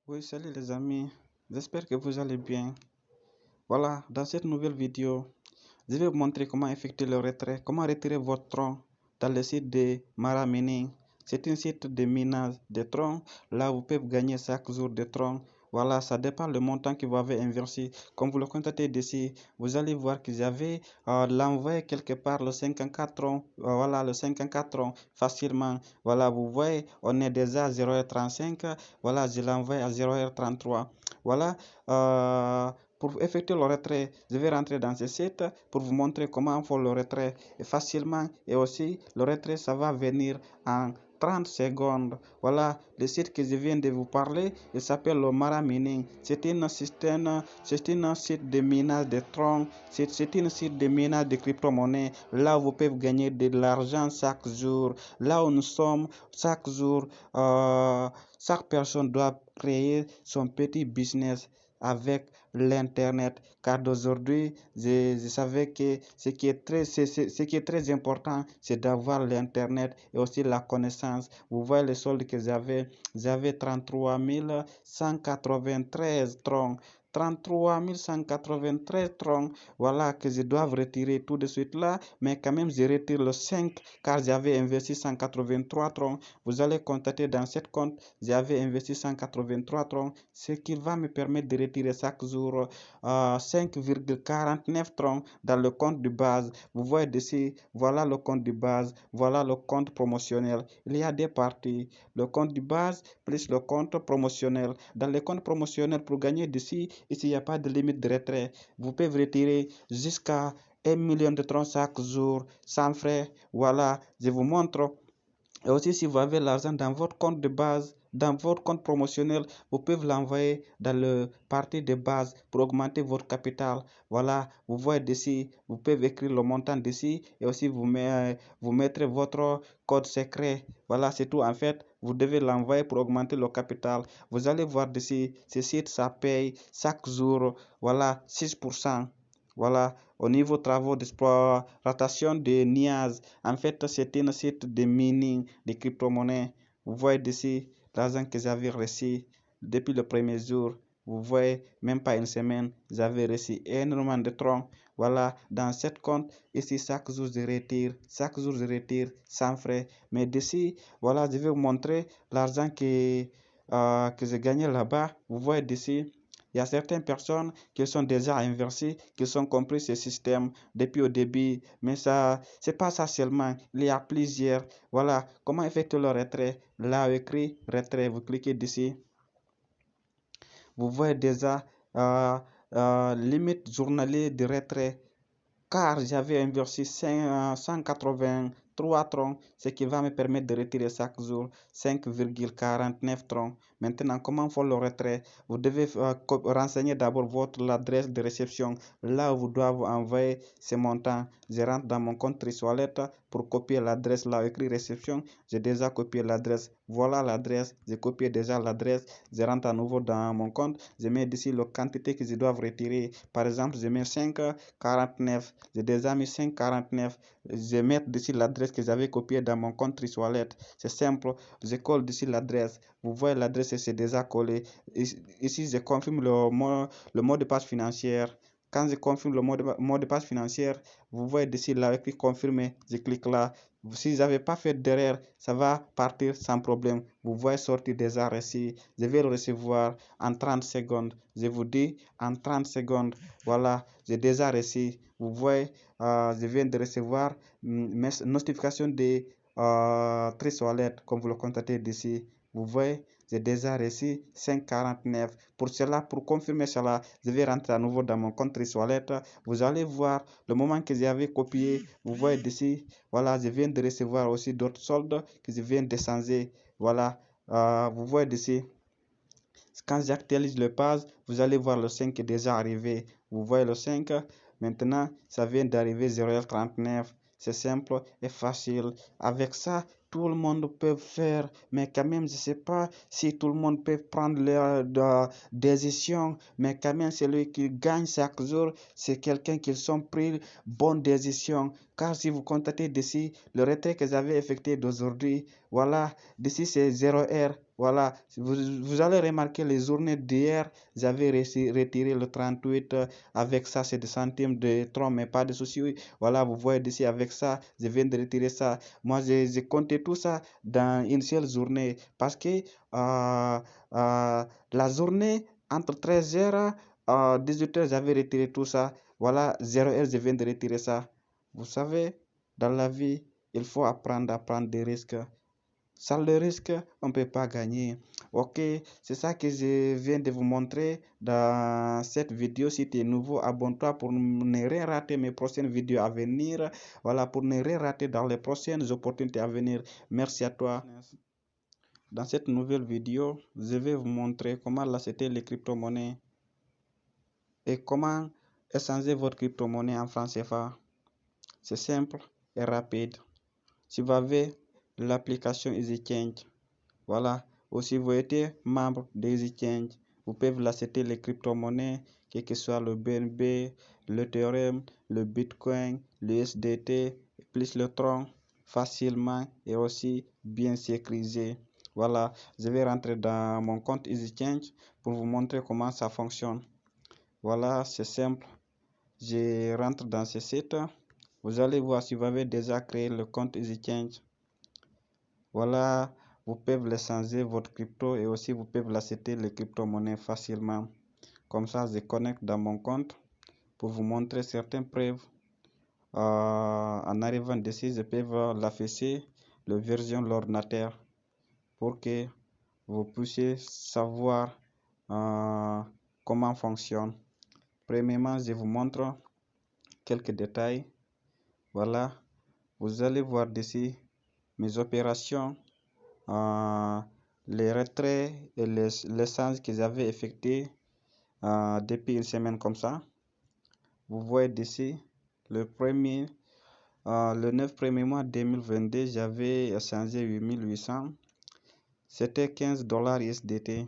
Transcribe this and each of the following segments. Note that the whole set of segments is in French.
Oui, salut les amis, j'espère que vous allez bien. Voilà, dans cette nouvelle vidéo, je vais vous montrer comment effectuer le retrait, comment retirer votre tronc dans le site de Mara Mining. C'est un site de minage de troncs, là vous pouvez gagner chaque jour de troncs. Voilà, ça dépend le montant que vous avez investi. Comme vous le constatez ici, vous allez voir que j'avais l'envoyé quelque part le 54 troncs. Voilà, le 54 troncs facilement. Voilà, vous voyez, on est déjà à 0,35. Voilà, je l'envoie à 0,33. Voilà, pour effectuer le retrait, je vais rentrer dans ce site pour vous montrer comment faire le retrait facilement, et aussi le retrait ça va venir en 30 secondes. Voilà, le site que je viens de vous parler, il s'appelle le Mara Mining. C'est un site de minage de troncs, c'est un site de minage de crypto-monnaies. Là, vous pouvez gagner de l'argent chaque jour. Là où nous sommes, chaque jour, chaque personne doit créer son petit business avec l'internet, car d'aujourd'hui je savais que ce qui est très important, c'est d'avoir l'internet et aussi la connaissance. Vous voyez le solde que j'avais 33 193 troncs. 33 193 troncs, voilà, que je dois retirer tout de suite là, mais quand même je retire le 5 car j'avais investi 183 troncs. Vous allez constater dans cette compte, j'avais investi 183 troncs, ce qui va me permettre de retirer chaque jour 5,49 troncs dans le compte de base. Vous voyez ici, voilà le compte de base, voilà le compte promotionnel. Il y a des parties, le compte de base plus le compte promotionnel. Dans le compte promotionnel, pour gagner d'ici, ici il n'y a pas de limite de retrait. Vous pouvez retirer jusqu'à 1 million de troncs chaque jour sans frais. Voilà, je vous montre. Et aussi, si vous avez l'argent dans votre compte de base, dans votre compte promotionnel, vous pouvez l'envoyer dans le parti de base pour augmenter votre capital. Voilà, vous voyez ici, vous pouvez écrire le montant d'ici et aussi vous mettrez votre code secret. Voilà, c'est tout. En fait, vous devez l'envoyer pour augmenter le capital. Vous allez voir d'ici, ce site, ça paye chaque jour, voilà, 6%. Voilà, au niveau travaux d'exploitation de NIAS, en fait, c'est un site de mining de crypto-monnaies. Vous voyez ici l'argent que j'avais reçu depuis le premier jour. Vous voyez, même pas une semaine, j'avais reçu énormément de troncs. Voilà, dans cette compte, ici, chaque jour je retire sans frais. Mais d'ici, voilà, je vais vous montrer l'argent que j'ai gagné là-bas. Vous voyez d'ici. Il y a certaines personnes qui sont déjà inversées, qui ont compris ce système depuis au début, mais ça, c'est pas ça seulement. Il y a plusieurs. Voilà, comment effectuer le retrait? Là, écrit retrait, vous cliquez dessus. Vous voyez déjà limite journalier de retrait, car j'avais investi 183 troncs, ce qui va me permettre de retirer chaque jour 5,49 troncs. Maintenant, comment faire le retrait? Vous devez renseigner d'abord votre adresse de réception, là où vous devez envoyer ces montants. Je rentre dans mon compte Triswallet pour copier l'adresse, là où écrit réception. J'ai déjà copié l'adresse. Voilà l'adresse. J'ai copié déjà l'adresse. Je rentre à nouveau dans mon compte. Je mets ici la quantité que je dois retirer. Par exemple, je mets 5,49. J'ai déjà mis 5,49. Je mets ici l'adresse que j'avais copiée dans mon compte Triswallet. C'est simple. Je colle ici l'adresse. Vous voyez l'adresse, c'est déjà collé. Ici, je confirme le mot de passe financière. Quand je confirme le mot de passe financière, vous voyez ici là, écrit confirmer. Je clique là. Si vous n'avez pas fait d'erreur, ça va partir sans problème. Vous voyez sortir déjà reçu. Je vais le recevoir en 30 secondes. Je vous dis en 30 secondes. Voilà, j'ai déjà reçu. Vous voyez, je viens de recevoir mes notifications de Triswallet, comme vous le constatez d'ici. Vous voyez, j'ai déjà reçu 5,49. Pour cela, pour confirmer cela, je vais rentrer à nouveau dans mon compte Triswallet. Vous allez voir le moment que j'avais copié. Vous voyez d'ici, voilà, je viens de recevoir aussi d'autres soldes que je viens de changer. Voilà, vous voyez d'ici. Quand j'actualise le page, vous allez voir le 5 est déjà arrivé. Vous voyez le 5. Maintenant, ça vient d'arriver 0,39. C'est simple et facile. Avec ça, tout le monde peut faire. Mais quand même, je ne sais pas si tout le monde peut prendre leur décision. Mais quand même, celui qui gagne chaque jour, c'est quelqu'un qui a pris bonne décision. Car si vous constatez d'ici, le retrait que j'avais effectué d'aujourd'hui, voilà, d'ici c'est 0 heure. Voilà, vous allez remarquer les journées d'hier, j'avais retiré le 38 avec ça, c'est des centimes de tronc, mais pas de souci. Oui. Voilà, vous voyez d'ici avec ça, je viens de retirer ça. Moi, j'ai compté tout ça dans une seule journée parce que la journée entre 13h et 18h, j'avais retiré tout ça. Voilà, 0h, je viens de retirer ça. Vous savez, dans la vie, il faut apprendre à prendre des risques. Sans le risque, on ne peut pas gagner. Ok, c'est ça que je viens de vous montrer dans cette vidéo. Si tu es nouveau, abonne-toi pour ne rien rater mes prochaines vidéos à venir. Voilà, pour ne rien rater dans les prochaines opportunités à venir. Merci à toi. Dans cette nouvelle vidéo, je vais vous montrer comment l'acheter les crypto-monnaies et comment échanger votre crypto-monnaie en francs CFA. C'est simple et rapide. Si vous avez l'application EasyChange, voilà. Aussi, vous êtes membre d'EasyChange. Vous pouvez l'acheter les crypto-monnaies, quel que soit le BNB, l'Ethereum, le Bitcoin, le USDT, plus le Tron, facilement et aussi bien sécurisé. Voilà, je vais rentrer dans mon compte EasyChange pour vous montrer comment ça fonctionne. Voilà, c'est simple. Je rentre dans ce site. Vous allez voir si vous avez déjà créé le compte EasyChange. Voilà, vous pouvez les changer votre crypto et aussi vous pouvez l'acheter les crypto-monnaies facilement. Comme ça, je connecte dans mon compte pour vous montrer certaines preuves. En arrivant dessus, je peux l'afficher la version de l'ordinateur pour que vous puissiez savoir comment fonctionne. Premièrement, je vous montre quelques détails. Voilà, vous allez voir dessus mes opérations, les retraits et les échanges que j'avais effectués depuis une semaine comme ça. Vous voyez d'ici, le 9 premier mois 2022, j'avais échangé 8800. C'était 15 dollars USDT.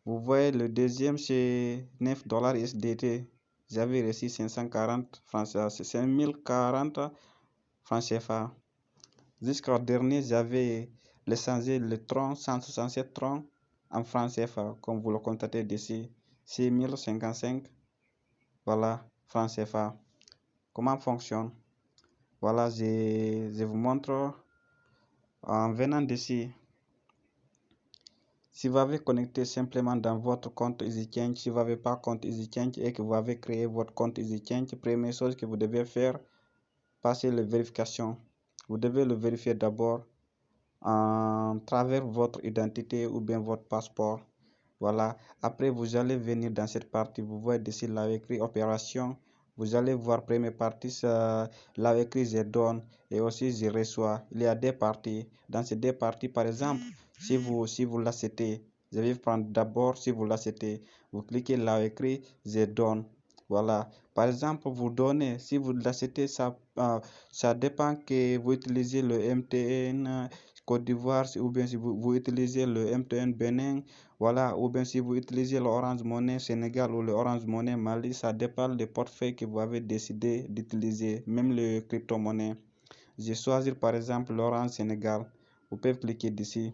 Vous voyez le deuxième, c'est 9 dollars USDT. J'avais reçu 540 francs, 5040 francs CFA. Jusqu'au dernier, j'avais échangé le tronc 167 troncs en francs CFA, comme vous le constatez d'ici, 6055, voilà, francs CFA. Comment fonctionne? Voilà, je vous montre en venant d'ici. Si vous avez connecté simplement dans votre compte EasyChange, si vous n'avez pas compte EasyChange et que vous avez créé votre compte EasyChange, première chose que vous devez faire, passer la vérification. Vous devez le vérifier d'abord en travers votre identité ou bien votre passeport. Voilà, après vous allez venir dans cette partie, vous voyez ici là écrit opération, vous allez voir première partie, là écrit je donne et aussi je reçois. Il y a deux parties. Dans ces deux parties, par exemple, si vous l'achetez, je vais prendre d'abord si vous l'achetez, vous cliquez là écrit je donne. Voilà, par exemple, vous donnez, si vous l'achetez, ça dépend que vous utilisez le MTN Côte d'Ivoire ou bien si vous utilisez le MTN Bénin, voilà, ou bien si vous utilisez l'Orange Money Sénégal ou l'Orange Money Mali, ça dépend des portefeuilles que vous avez décidé d'utiliser, même les crypto-monnaies. Je vais choisir par exemple l'Orange Sénégal. Vous pouvez cliquer d'ici.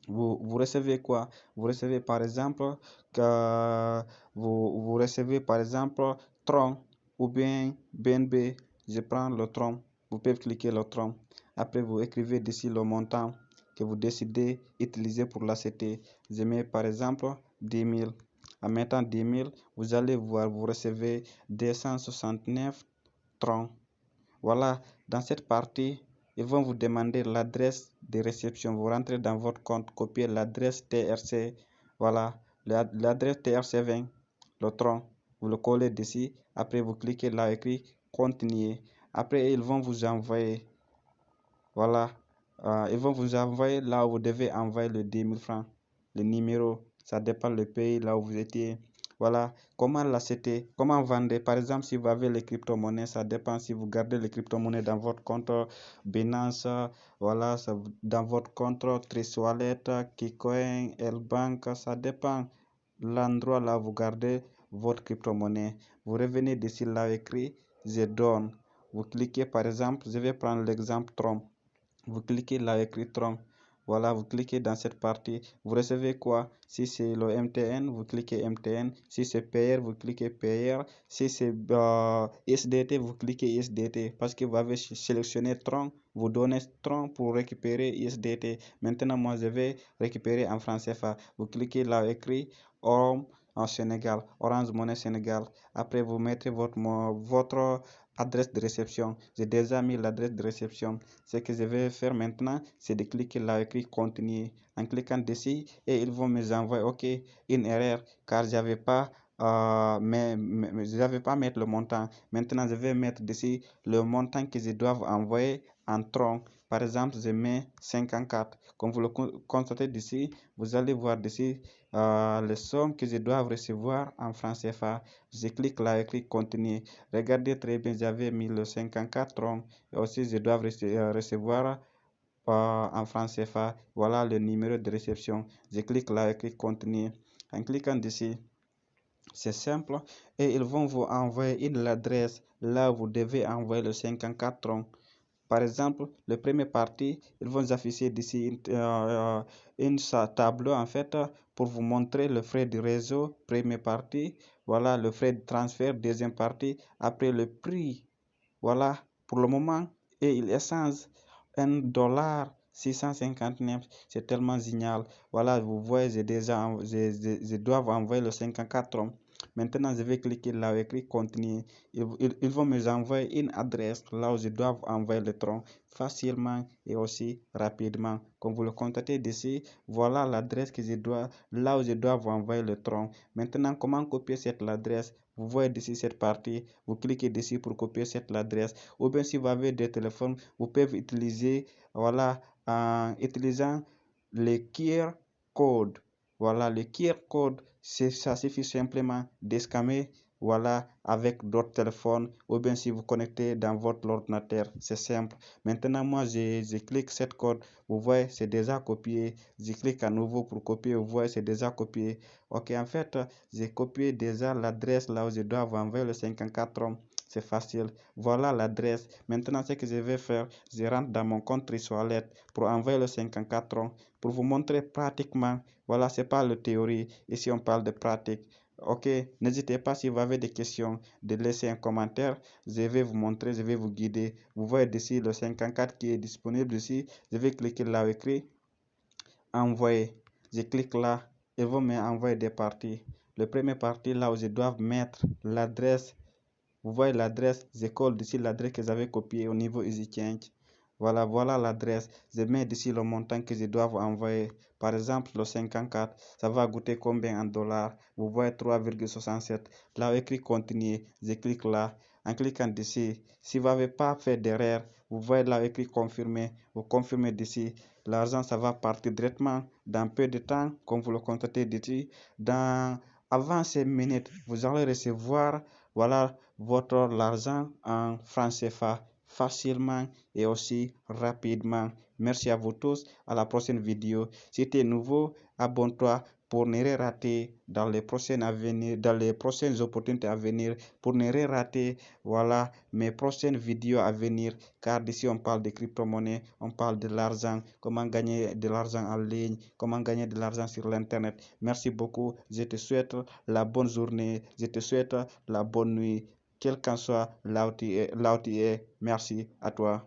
Vous recevez quoi? Vous recevez par exemple que vous recevez par exemple Tron ou bien BNB. Je prends le Tron. Vous pouvez cliquer le Tron. Après, vous écrivez d'ici le montant que vous décidez d'utiliser pour l'acheter. Je mets par exemple 10 000. En mettant 10 000, vous allez voir, vous recevez 269 Tron. Voilà, dans cette partie, ils vont vous demander l'adresse de réception. Vous rentrez dans votre compte, copiez l'adresse TRC. Voilà, l'adresse TRC20, le tronc. Vous le collez dessus. Après, vous cliquez là, écrit continuer. Après, ils vont vous envoyer. Voilà, ils vont vous envoyer là où vous devez envoyer le 10 000 francs. Le numéro, ça dépend le pays là où vous étiez. Voilà, comment l'acheter, comment vendre. Par exemple, si vous avez les crypto-monnaies, ça dépend si vous gardez les crypto-monnaies dans votre compte Binance, voilà, dans votre compte Trust-Wallet, Kikoin, L-Bank, ça dépend l'endroit là où vous gardez votre crypto-monnaie. Vous revenez d'ici là écrit, je donne. Vous cliquez par exemple, je vais prendre l'exemple Tron. Vous cliquez là écrit Tron. Voilà, vous cliquez dans cette partie, vous recevez quoi? Si c'est le MTN, vous cliquez MTN. Si c'est payer, vous cliquez payer. Si c'est SDT, vous cliquez SDT. Parce que vous avez sélectionné Tron, vous donnez Tron pour récupérer USDT. Maintenant, moi, je vais récupérer en francs CFA. Vous cliquez là écrit Orange en Sénégal, Orange Monnaie Sénégal. Après, vous mettez votre adresse de réception. J'ai déjà mis l'adresse de réception. Ce que je vais faire maintenant, c'est de cliquer là écrit continuer. En cliquant dessus, et ils vont me envoyer OK, une erreur car j'avais pas mais je n'avais pas mettre le montant. Maintenant, je vais mettre dessus le montant que je dois envoyer en tronc. Par exemple, je mets 54. Comme vous le constatez d'ici, vous allez voir d'ici les sommes que je dois recevoir en francs CFA. Je clique là, écrit continuer. Regardez très bien, j'avais mis le 54 tronc. Et aussi, je dois recevoir en francs CFA. Voilà le numéro de réception. Je clique là, écrit continuer. En cliquant dessus, c'est simple et ils vont vous envoyer une adresse là où vous devez envoyer le 54 troncs. Par exemple, le premier partie, ils vont afficher d'ici une tableau en fait pour vous montrer le frais du réseau, première partie, voilà le frais de transfert, deuxième partie, après le prix, voilà pour le moment, et il échange $659, c'est tellement génial. Voilà, vous voyez, je dois envoyer le 54 troncs. Maintenant, je vais cliquer là où écrit continuer. Ils vont me envoyer une adresse là où je dois envoyer le tronc facilement et aussi rapidement. Comme vous le constatez d'ici, voilà l'adresse que je dois, là où je dois vous envoyer le tronc. Maintenant, comment copier cette adresse? Vous voyez d'ici cette partie, vous cliquez dessus pour copier cette adresse. Ou bien si vous avez des téléphones, vous pouvez utiliser, voilà, en utilisant le QR code. Voilà, le QR code, ça suffit simplement de scanner, voilà, avec d'autres téléphones ou bien si vous connectez dans votre ordinateur, c'est simple. Maintenant, moi, je clique cette code, vous voyez, c'est déjà copié. Je clique à nouveau pour copier, vous voyez, c'est déjà copié. Ok, en fait, j'ai copié déjà l'adresse là où je dois vous envoyer le 54 troncs. C'est facile. Voilà l'adresse. Maintenant, ce que je vais faire, je rentre dans mon compte Trésor pour envoyer le 54 troncs pour vous montrer pratiquement. Voilà, c'est pas la théorie. Ici, on parle de pratique. Ok, n'hésitez pas si vous avez des questions de laisser un commentaire. Je vais vous montrer, je vais vous guider. Vous voyez ici le 54 qui est disponible ici. Je vais cliquer là où écrit envoyer. Je clique là. Ils vont m'envoyer des parties. Le premier parti là où je dois mettre l'adresse. Vous voyez l'adresse. Je colle ici l'adresse que j'avais copiée au niveau EasyChange. Voilà, voilà l'adresse. Je mets ici le montant que je dois vous envoyer. Par exemple, le 54, ça va coûter combien en dollars? Vous voyez 3,67. Là, où écrit continuer, je clique là. En cliquant d'ici, si vous n'avez pas fait d'erreur, vous voyez là où écrit confirmer. Vous confirmez d'ici. L'argent, ça va partir directement dans peu de temps, comme vous le constatez d'ici. Avant ces minutes, vous allez recevoir, voilà, votre l'argent en francs CFA facilement et aussi rapidement. Merci à vous tous. À la prochaine vidéo. Si tu es nouveau, abonne-toi pour ne rien rater dans les prochaines opportunités à venir, pour ne rien rater, voilà, mes prochaines vidéos à venir, car d'ici on parle de crypto-monnaie, on parle de l'argent, comment gagner de l'argent en ligne, comment gagner de l'argent sur l'internet. Merci beaucoup. Je te souhaite la bonne journée, je te souhaite la bonne nuit, quel qu'en soit là où tu es. Merci à toi.